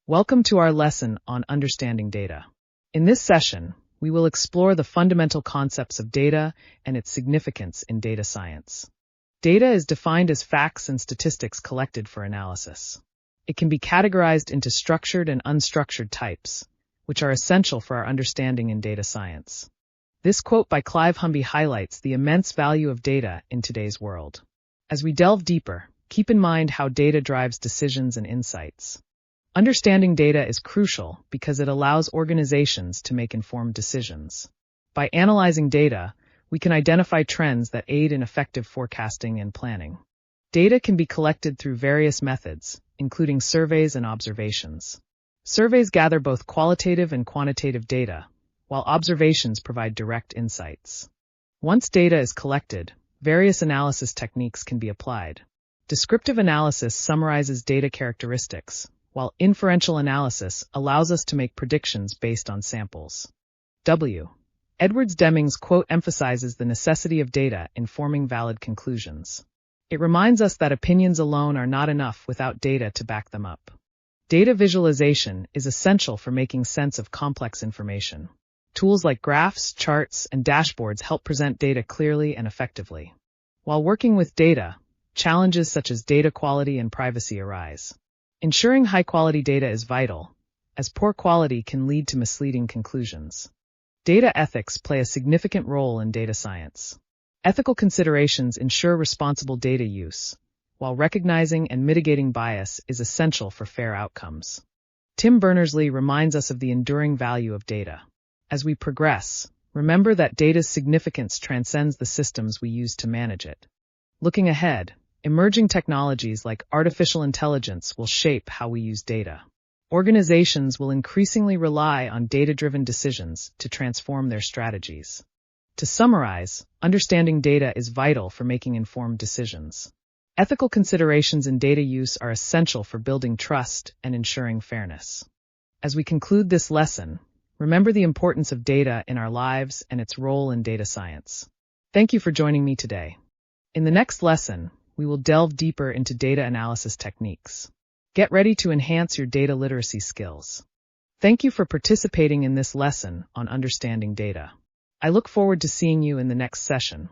Welcome to our lesson on understanding data. In this session, we will explore the fundamental concepts of data and its significance in data science. Data is defined as facts and statistics collected for analysis. It can be categorized into structured and unstructured types, which are essential for our understanding in data science. This quote by Clive Humby highlights the immense value of data in today's world. As we delve deeper, keep in mind how data drives decisions and insights. Understanding data is crucial because it allows organizations to make informed decisions. By analyzing data, we can identify trends that aid in effective forecasting and planning. Data can be collected through various methods, including surveys and observations. Surveys gather both qualitative and quantitative data, while observations provide direct insights. Once data is collected, various analysis techniques can be applied. Descriptive analysis summarizes data characteristics, while inferential analysis allows us to make predictions based on samples. Edwards-Deming's quote emphasizes the necessity of data in forming valid conclusions. It reminds us that opinions alone are not enough without data to back them up. Data visualization is essential for making sense of complex information. Tools like graphs, charts, and dashboards help present data clearly and effectively. While working with data, challenges such as data quality and privacy arise. Ensuring high-quality data is vital, as poor quality can lead to misleading conclusions. Data ethics play a significant role in data science. Ethical considerations ensure responsible data use, while recognizing and mitigating bias is essential for fair outcomes. Tim Berners-Lee reminds us of the enduring value of data. As we progress, remember that data's significance transcends the systems we use to manage it. Looking ahead, emerging technologies like artificial intelligence will shape how we use data. Organizations will increasingly rely on data-driven decisions to transform their strategies. To summarize, understanding data is vital for making informed decisions. Ethical considerations in data use are essential for building trust and ensuring fairness. As we conclude this lesson, remember the importance of data in our lives and its role in data science. Thank you for joining me today. In the next lesson, we will delve deeper into data analysis techniques. Get ready to enhance your data literacy skills. Thank you for participating in this lesson on understanding data. I look forward to seeing you in the next session.